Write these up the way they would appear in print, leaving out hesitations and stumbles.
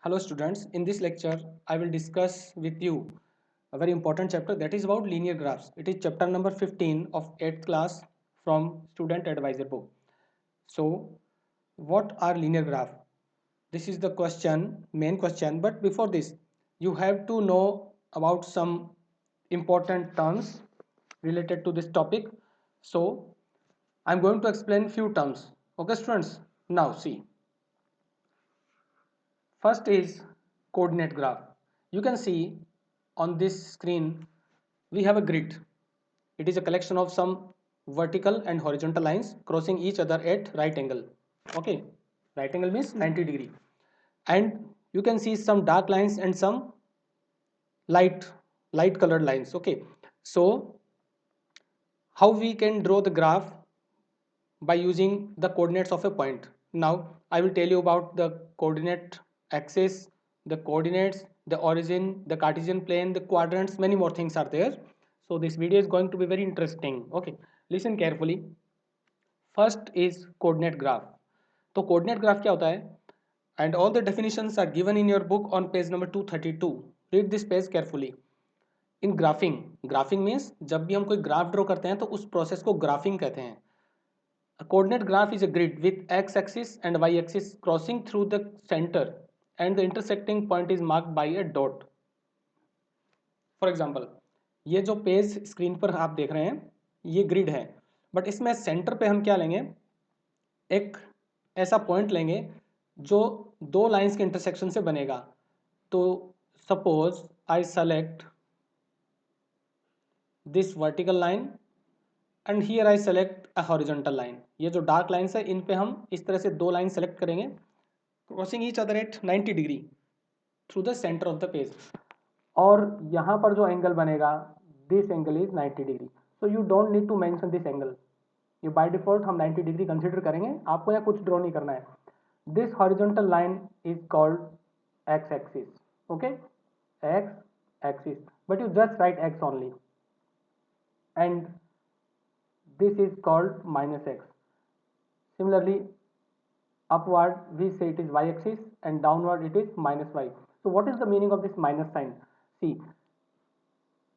Hello students, in this lecture I will discuss with you a very important chapter that is about linear graphs. It is chapter number 15 of 8th class from student advisor book. So what are linear graph? This is the main question, but before this you have to know about some important terms related to this topic. So I'm going to explain few terms. Okay students, now see. First is coordinate graph. You can see on this screen we have a grid. It is a collection of some vertical and horizontal lines crossing each other at right angle. Okay, right angle means 90-degree. And you can see some dark lines and some light light colored lines. Okay, so how we can draw the graph by using the coordinates of a point. Now I will tell you about the coordinate axis, the coordinates, the origin, the Cartesian plane, the quadrants, many more things are there. So this video is going to be very interesting. Okay, listen carefully. First is coordinate graph. तो coordinate graph क्या होता है? And all the definitions are given in your book on page number 232. Read this page carefully. In graphic means जब भी हम कोई graph draw करते हैं तो उस प्रोसेस को ग्राफिंग कहते हैं. A coordinate graph is a grid with x-axis and y-axis crossing through the center and the intersecting point is marked by a dot. For example, ये जो पेज स्क्रीन पर आप देख रहे हैं ये ग्रिड है, बट इसमें सेंटर पे हम क्या लेंगे, एक ऐसा पॉइंट लेंगे जो दो लाइंस के इंटरसेक्शन से बनेगा. तो suppose I select this vertical line and here I select a horizontal line. ये जो डार्क लाइन्स है इन पे हम इस तरह से दो लाइन सेलेक्ट करेंगे crossing each other at 90 degree through the centre of the page. और यहाँ पर जो एंगल बनेगा this angle is 90 degree. So you don't need to mention this angle. ये बाय डिफॉल्ट हम 90 डिग्री कंसिडर करेंगे, आपको यहाँ कुछ ड्रॉ नहीं करना है. This horizontal line is called x axis. Okay, x axis, but you just right x only. And this is called minus x. Similarly, upward we say it is y axis and downward it is minus y. So what is the meaning of this minus sign? See,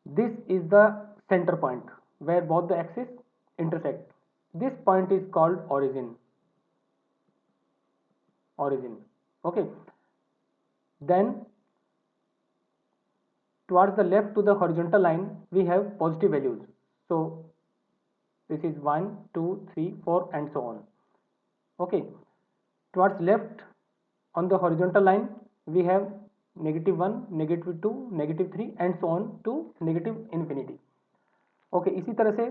this is the center point where both the axes intersect. This point is called origin. Okay, then towards the left to the horizontal line we have positive values. So this is 1 2 3 4 and so on. Okay, towards left on the horizontal line we have -1 -2 -3 and so on to negative infinity. Okay, इसी तरह से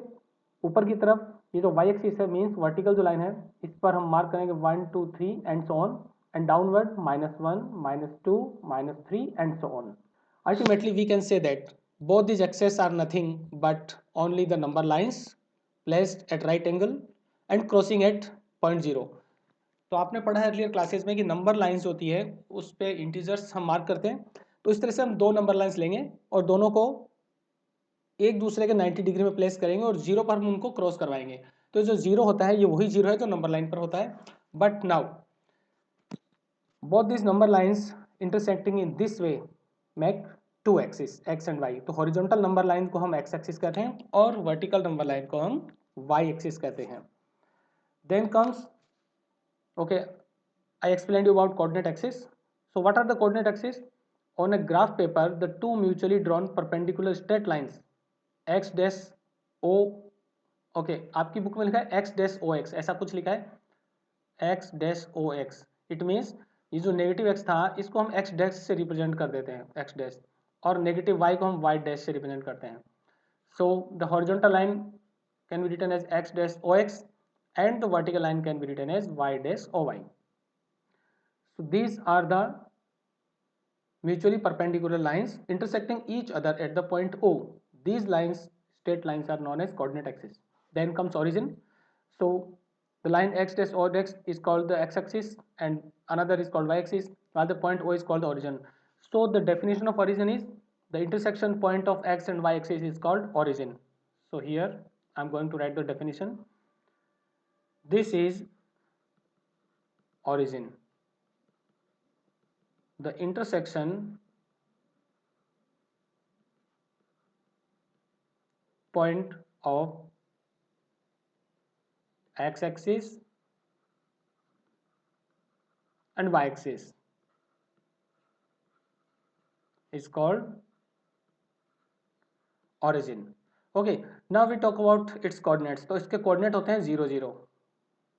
ऊपर की तरफ ये जो y axis है means vertical जो लाइन है इस पर हम मार्क करेंगे 1 2 3 and so on, and downward -1 -2 -3 and so on. Ultimately we can say that both these axes are nothing but only the number lines placed at right angle and crossing at point 0. तो आपने पढ़ा है earlier classes में कि number lines होती है उस पे इंटीजर्स हम मार्क करते हैं. तो इस तरह से हम दो नंबर लाइंस लेंगे और दोनों को एक दूसरे के 90 डिग्री में प्लेस करेंगे और जीरो पर हम उनको क्रॉस करवाएंगे. तो जो जीरो होता है ये वही जीरो है जो नंबर लाइन पर होता है. But now both this number lines intersecting in this way make two axis X and Y. तो हॉरिजॉन्टल नंबर लाइन को हम एक्स एक्सिस कहते हैं और वर्टिकल नंबर लाइन को हम वाई एक्सिस कहते हैं. Then comes, okay, I explained you about coordinate axis. So what are the coordinate axis? On a graph paper the two mutually drawn perpendicular straight lines x dash o, okay, आपकी book में लिखा है x dash o x, ऐसा कुछ लिखा है x dash o x. It means ये जो नेगेटिव x था इसको हम x dash से रिप्रेजेंट कर देते हैं x dash, और नेगेटिव y को हम y dash से रिप्रेजेंट करते हैं. So the horizontal line can be written as x dash o x and the vertical line can be written as y dash o y. So these are the mutually perpendicular lines intersecting each other at the point O. These lines, straight lines, are known as coordinate axis. Then comes origin. So the line x dash o dash is called the x-axis and another is called y-axis, while the point O is called the origin. So the definition of origin is the intersection point of x and y-axis is called origin. So here I am going to write the definition. This is origin. the intersection point of x-axis and y-axis is called origin. Okay, now we talk about its coordinates. तो इसके coordinate होते हैं 0 0.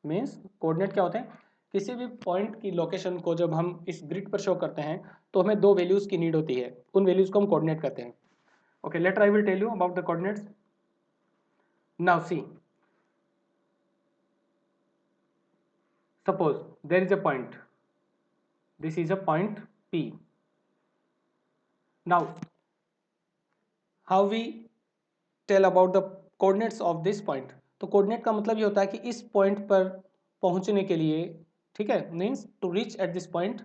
Means coordinate क्या होते हैं? किसी भी point की लोकेशन को जब हम इस ग्रिड पर शो करते हैं तो हमें दो वैल्यूज की नीड होती है, उन वैल्यूज को हम कोऑर्डिनेट कहते हैं. Okay, later I will tell you about the coordinates. Now see, suppose there is a point, this is a point P. Now how we tell about the coordinates of this point? तो coordinate का मतलब ये होता है कि इस point पर पहुंचने के लिए, ठीक है, means to reach at this point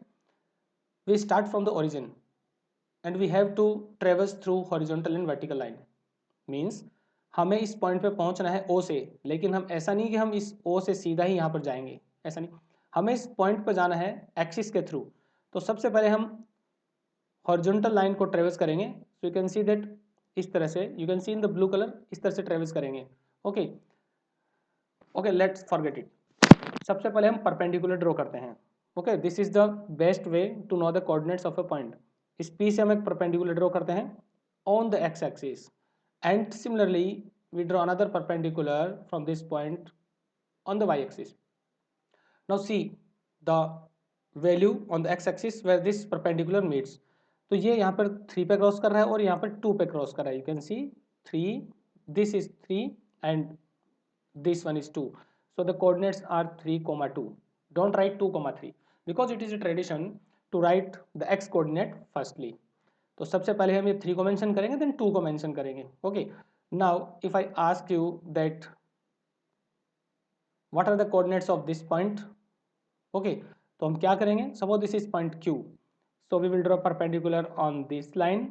we start from the origin and we have to travels through horizontal and vertical line. Means हमें इस पॉइंट पे पहुंचना है ओ से, लेकिन हम ऐसा नहीं कि हम इस ओ से सीधा ही यहाँ पर जाएंगे, ऐसा नहीं, हमें इस पॉइंट पर जाना है एक्सिस के थ्रू. तो सबसे पहले हम हॉरिजॉन्टल लाइन को ट्रेवल्स करेंगे. So you can see that इस तरह से, you can see in the blue colour, इस तरह से ट्रेवल्स करेंगे. Okay okay, let's forget it. सबसे पहले हम परपेंडिकुलर ड्रॉ करते हैं. Okay, this is the best way to know the coordinates of a point. इस पी से हम एक परपेंडिकुलर ड्रॉ करते हैं on the X axis, and similarly we draw another perpendicular from this point on the y-axis. Now see the value on the x-axis where this perpendicular meets. तो ये यहाँ पर 3 पे क्रॉस कर रहा है और यहाँ पर 2 पे क्रॉस कर रहा है. You can see 3, this is 3 and this one is 2. So the coordinates are 3, 2. Don't write 2, 3 because it is a tradition to write the x coordinate firstly. तो सबसे पहले हम ये 3 को मेंशन करेंगे, देन 2 को मेंशन करेंगे. Okay, now if I ask you that what are the coordinates of this point. Okay, तो हम क्या करेंगे? Suppose this is point Q, so we will draw perpendicular on this line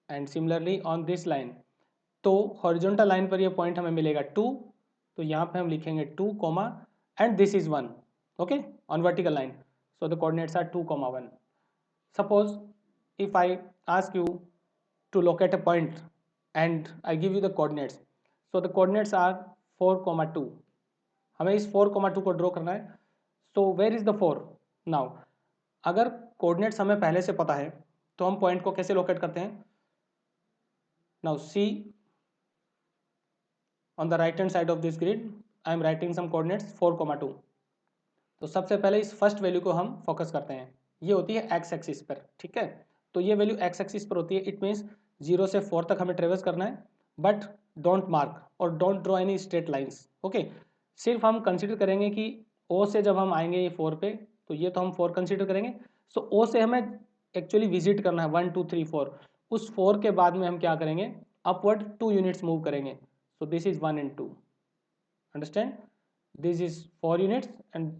and similarly on this line. तो horizontal line पर ये point हमें मिलेगा 2, तो यहाँ पे हम लिखेंगे 2 comma and this is 1. Okay, on vertical line, so the coordinates are 2, 1. Suppose if I ask you to locate a point and I give you the coordinates, so the coordinates are 4, 2. हमें इस 4, 2 को draw करना है. So where is the 4? Now अगर coordinates हमें पहले से पता है तो हम पॉइंट को कैसे लोकेट करते हैं? Now see on the right hand side of this grid I am writing some coordinates 4, 2. तो सबसे पहले इस फर्स्ट वैल्यू को हम फोकस करते हैं. ये होती है एक्स एक्सिस पर, ठीक है. तो ये वैल्यू एक्स एक्सिस पर होती है. इट मीन्स 0 से 4 तक हमें ट्रेवल्स करना है, बट डोंट मार्क और don't draw any straight lines. Okay, सिर्फ हम कंसिडर करेंगे कि ओ से जब हम आएंगे ये 4 पे, तो ये तो हम 4 कंसिडर करेंगे. सो ओ से हमें एक्चुअली विजिट करना है 1 2 3 4. उस 4 के बाद में हम क्या करेंगे? अपवर्ड 2 यूनिट्स मूव करेंगे. So this is 1 and 2. Understand? This is 4 units and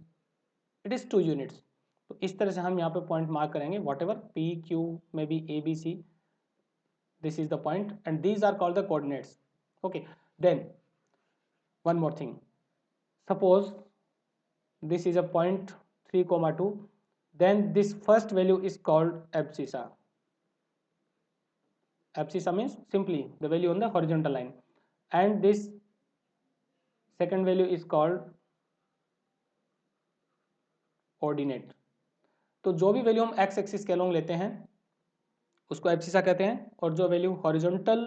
it is 2 units. तो इस तरह से हम यहाँ पे पॉइंट मार्क करेंगे. Whatever P Q may be A B C, this is the point and these are called the coordinates. Okay, then one more thing. Suppose this is a point 3, 2. then this first value is called abscissa. Abscissa means simply the value on the horizontal line, and this second value is called ordinate. तो जो भी value हम x axis के along लेते हैं उसको abscissa कहते हैं, और जो वैल्यू हॉरिजॉन्टल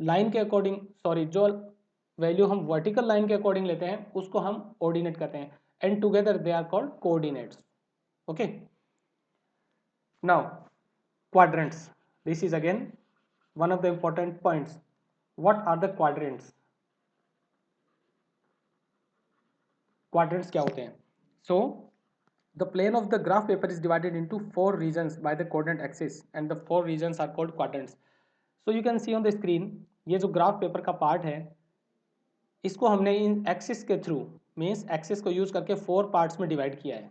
लाइन के अकॉर्डिंग, सॉरी, जो वैल्यू हम वर्टिकल लाइन के अकॉर्डिंग लेते हैं उसको हम ऑर्डिनेट कहते हैं, and together they are called coordinates. Okay, now quadrants. This is again one of the important points. What are the quadrants? Quadrants क्या होते हैं? सो the plane of the graph paper is divided into 4 regions by the coordinate axis and the 4 regions are called quadrants. So you can see on the screen, ये जो graph paper का part है इसको हमने इन axis के through, means axis को use करके 4 parts में डिवाइड किया है.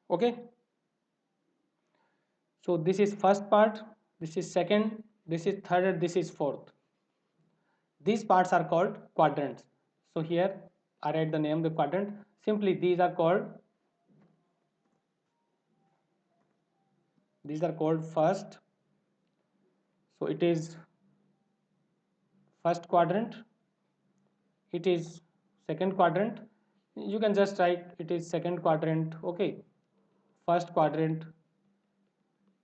Okay, so this is first part, this is second, this is third and this is fourth. These parts are called quadrants. So here I write the name of the quadrant. Simply these are called these are called first. So it is first quadrant, it is second quadrant, you can just write it is second quadrant, okay, first quadrant,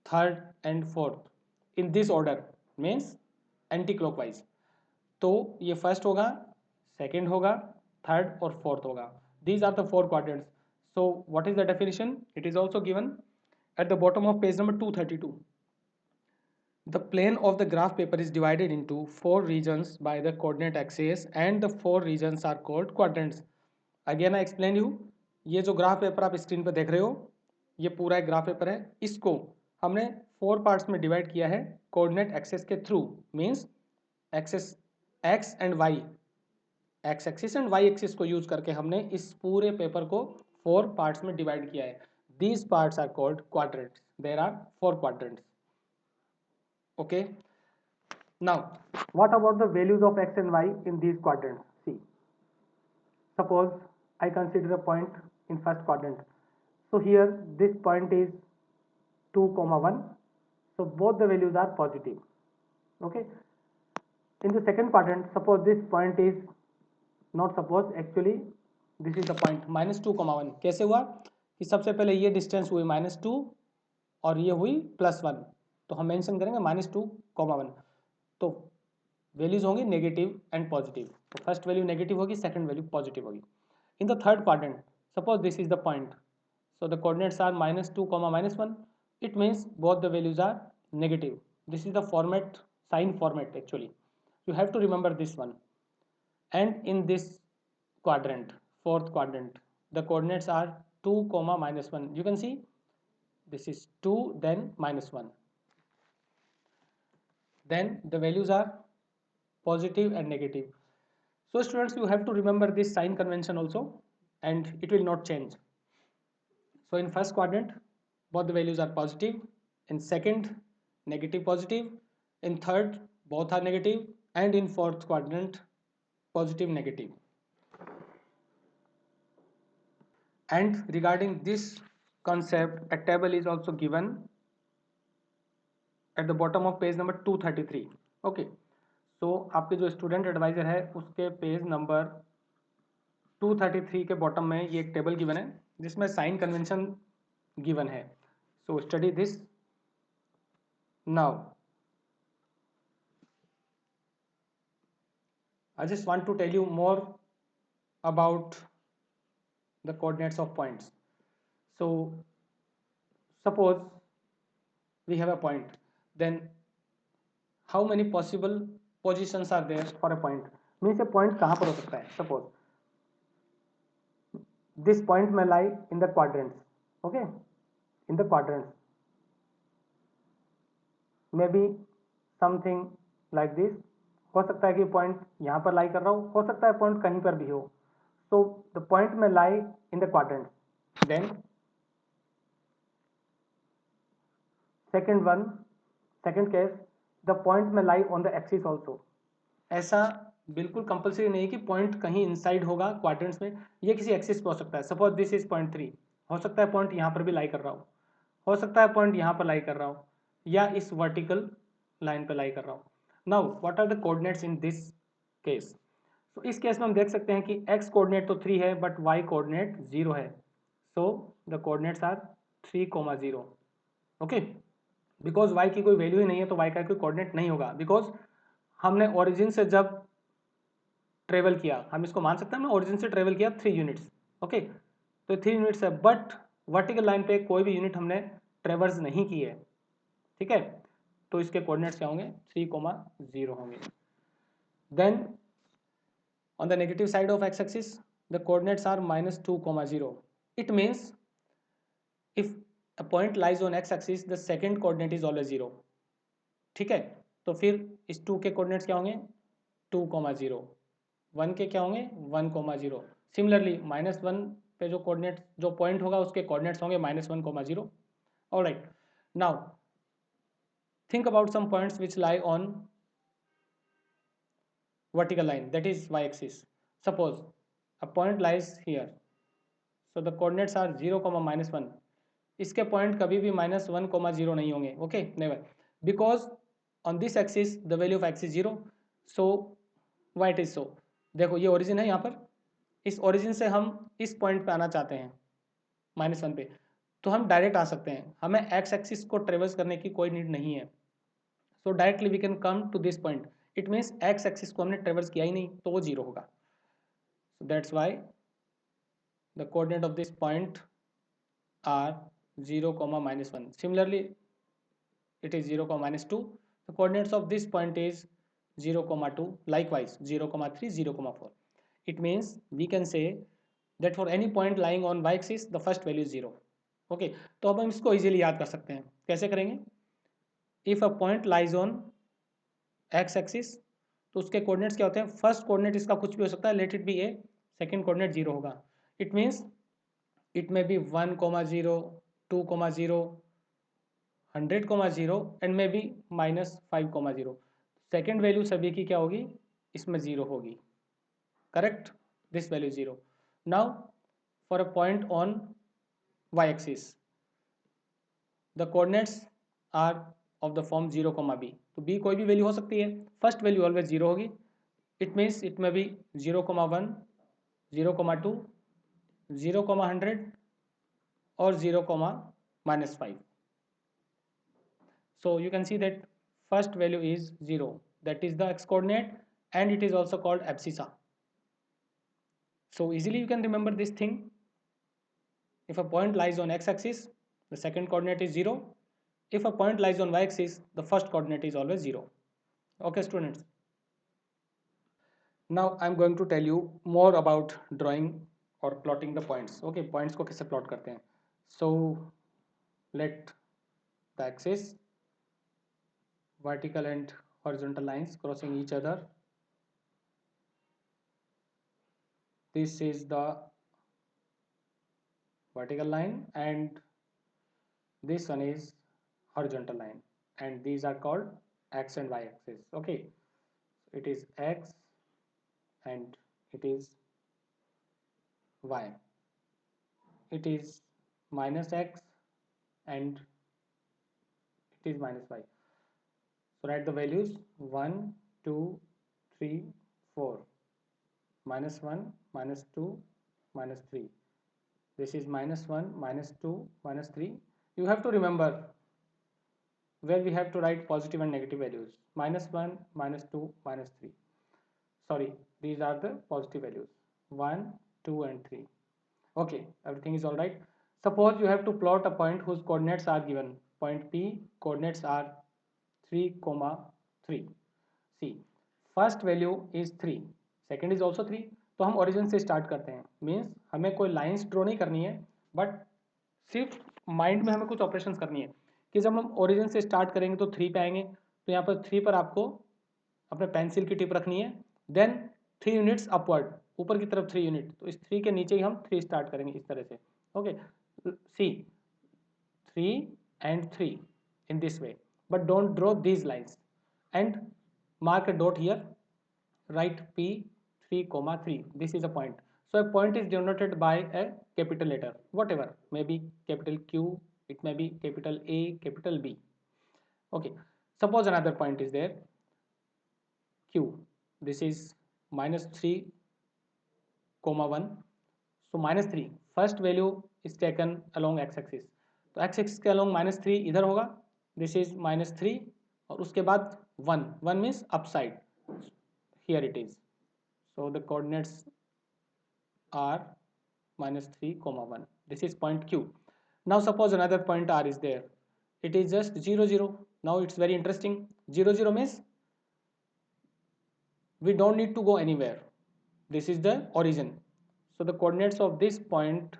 third and fourth, in this order, means anti clockwise. तो ये first होगा, second होगा, third और fourth होगा. These are the four quadrants. So what is the definition? It is also given at the bottom of page number 232. The plane of the graph paper is divided into four regions by the coordinate axis and the four regions are called quadrants. Again I explained you, ये जो graph paper आप screen पर देख रहे हो, ये पूरा एक ग्राफ पेपर है. इसको हमने फोर पार्ट्स में डिवाइड किया है कोऑर्डिनेट एक्सेस के through. Means axes X and Y, X axis and Y axis को यूज करके हमने इस पूरे पेपर को फोर पार्ट्स में डिवाइड किया है. These parts are called quadrants. There are four quadrants. Okay. Now, what about the values of x and y in these quadrants? See, suppose I consider a point in first quadrant. So here this point is 2, 1. So both the values are positive. Okay. In the second quadrant, suppose this point is not suppose, actually this is the point -2, 1. कैसे हुआ कि सबसे पहले ये distance हुई -2 और ये हुई +1, तो हम मेंशन करेंगे -2, 1. तो वैल्यूज होंगी नेगेटिव एंड पॉजिटिव. तो फर्स्ट वैल्यू नेगेटिव होगी, सेकंड वैल्यू पॉजिटिव होगी. In the third quadrant, suppose this is the point, so the coordinates are -2, -1. It means both the values are negative. This is the format, sign format actually. You have to remember this one. And in this quadrant, fourth quadrant, the coordinates are 2, -1. You can see this is 2, then -1. Then the values are positive and negative. So students, you have to remember this sign convention also, and it will not change. So in first quadrant, both the values are positive. In second, negative, positive. In third, both are negative. And in fourth quadrant, positive, negative. And regarding this concept, a table is also given at the bottom of page number 233. Okay, so आपके जो student adviser है उसके page number 233 के bottom में ये एक table given है जिसमें साइन कन्वेंशन गिवन है. So study this now. I just want to tell you more about the coordinates of points. So suppose we have a point, then how many possible positions are there for a point? Means a point कहाँ पर हो सकता है? Suppose this point may lie in the quadrants. Okay, in the quadrants, maybe something like this. हो सकता है कि point यहाँ पर लाई कर रहा हो सकता है पॉइंट कहीं पर भी हो. सो the point may lie in the quadrant. Then second case, the point may lie on the axis also. ऐसा बिल्कुल कंपल्सरी नहीं कि पॉइंट कहीं इनसाइड होगा क्वाड्रेंट्स में, ये किसी एक्सिस पे हो सकता है. सपोज दिस इज पॉइंट 3, हो सकता है पॉइंट यहाँ पर भी लाई कर रहा हो सकता है पॉइंट यहाँ पर लाई कर रहा हो, या इस वर्टिकल लाइन पर लाई कर रहा हो. Now what are the coordinates in this case? तो इस केस में हम देख सकते हैं कि x कोऑर्डिनेट तो 3 है बट y कोऑर्डिनेट 0 है. So the coordinates are 3, 0. Okay, because y की कोई वैल्यू ही नहीं है तो y का कोई कोऑर्डिनेट नहीं होगा. बिकॉज हमने ओरिजिन से जब ट्रेवल किया, हम इसको मान सकते हैं हमने ओरिजिन से ट्रेवल किया 3 यूनिट्स. ओके, तो 3 यूनिट्स है बट वर्टिकल लाइन पे कोई भी यूनिट हमने ट्रेवर्स नहीं की है. ठीक है, तो इसके कोऑर्डिनेट्स क्या होंगे? 3, 0 होंगे. Then on the negative side of x-axis, the coordinates are -2, 0. It means if a point lies on x-axis, the second coordinate is always 0. ठीक है, तो फिर इस 2 के कोऑर्डिनेट्स क्या होंगे? 2, 0. 1 के क्या होंगे? 1, 0. सिमिलरली -1 पे जो कोऑर्डिनेट जो पॉइंट होगा उसके कोऑर्डिनेट्स होंगे -1, 0. Alright, now think about some points which lie on vertical line, that is y-axis. Suppose a point lies here, so the coordinates are 0, -1. इसके पॉइंट कभी भी -1, 0 नहीं होंगे, okay, never, because on this axis the value of x is 0, so why it is so. देखो ये origin है यहाँ पर, इस ओरिजिन से हम इस पॉइंट पे आना चाहते हैं -1 पे, तो हम डायरेक्ट आ सकते हैं, हमें एक्स एक्सिस को ट्रेवर्स करने की कोई नीड नहीं है। So directly we can come to this point, it means X axis को हमने ट्रेवर्स किया ही नहीं, तो वो 0 होगा। So that's why the coordinate of this point are 0, -1. Similarly, it is 0, -2. The coordinates of this point is 0, 2. Likewise, 0, 3, 0, 4. It means we can say that for any point lying on y-axis, the first value is 0. Okay, तो अब हम इसको easily याद कर सकते हैं। कैसे करेंगे? If a point lies on x-axis, तो उसके coordinates क्या होते हैं? First coordinate इसका कुछ भी हो सकता है, let it be a, second coordinate 0 होगा। It means it may be 1, 0, 2, 0, 100, 0 and may be -5, 0। Second value सभी की क्या होगी? इसमें 0 होगी, correct, this value 0। Now for a point on y axis the coordinates are of the form 0, b, तो b कोई भी वैल्यू हो सकती है, फर्स्ट वैल्यू ऑलवेज 0 होगी। इट मीन्स इट में B 0, 1, 0, 2, 0, 100 or 0, -5. So you can see that first value is 0, that is the x coordinate, and it is also called abscissa. So easily you can remember this thing. If a point lies on x axis, the second coordinate is 0. If a point lies on y axis, the first coordinate is always 0. Okay students, now I am going to tell you more about drawing or plotting the points. Okay, points को कैसे plot करते हैं? So let the axis, vertical and horizontal lines crossing each other. This is the vertical line and this one is horizontal line, and these are called x and y axis. Okay, it is x and it is y, it is -x and it is -y. So write the values 1, 2, 3, 4, -1, -2, -3. This is -1, -2, -3. You have to remember where we have to write positive and negative values, -1, -2, -3. Sorry, these are the positive values, 1, 2 and 3. Okay, everything is all right. Suppose you have to plot a point whose coordinates are given. Point P coordinates are 3, 3. See, first value is 3, second is also 3. तो हम origin से start करते हैं, means हमें कोई lines draw नहीं करनी है, बट सिर्फ माइंड में हमें कुछ ऑपरेशंस करनी है कि जब हम ओरिजिन से स्टार्ट करेंगे तो 3 पे आएंगे, तो यहाँ पर 3 पर आपको अपने पेंसिल की टिप रखनी है, देन 3 यूनिट्स अपवर्ड, ऊपर की तरफ 3 यूनिट, तो इस 3 के नीचे ही हम 3 स्टार्ट करेंगे इस तरह से। Okay, see 3 and 3 in this way, but don't draw these lines and mark a dot here, write P 3, 3. This is a point. So a point is denoted by a capital letter, whatever, maybe capital Q, it may be capital A, capital B. Okay, suppose another point is there, Q, this is -3, 1. So -3 first value is taken along x axis, तो x axis के along -3 इधर होगा, this is -3 और उसके बाद 1, 1 means upside, here it is, so the coordinates are -3, 1. This is point Q. Now suppose another point R is there, it is just 0, 0. Now it's very interesting, 0, 0 means we don't need to go anywhere, this is the origin, so the coordinates of this point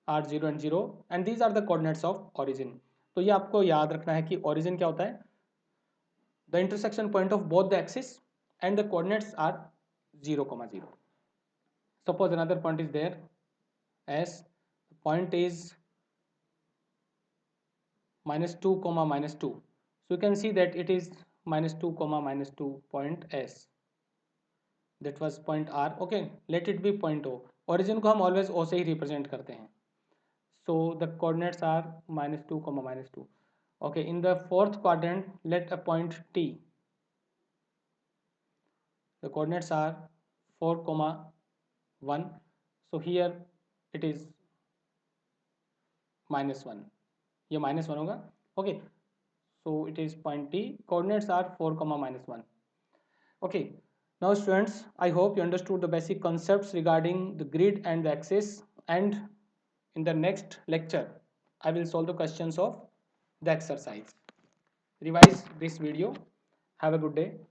are 0 and 0 and these are the coordinates of origin. तो ये आपको याद रखना है कि origin क्या होता है, the intersection point of both the axis and the coordinates are 0, 0. Suppose another point is there, as the point is -2, -2, so you can see that it is -2, -2 point S, that was point R. Okay, let it be point O. Origin को हम always O से ही represent करते हैं. So the coordinates are -2 comma -2. Okay, in the fourth quadrant, let a point T. The coordinates are 4 comma 1. So here it is -1. ये -1 होगा. Okay, so it is point T. Coordinates are 4 comma -1. Okay, now students, I hope you understood the basic concepts regarding the grid and the axis, and in the next lecture I will solve the questions of the exercise. Revise this video. Have a good day.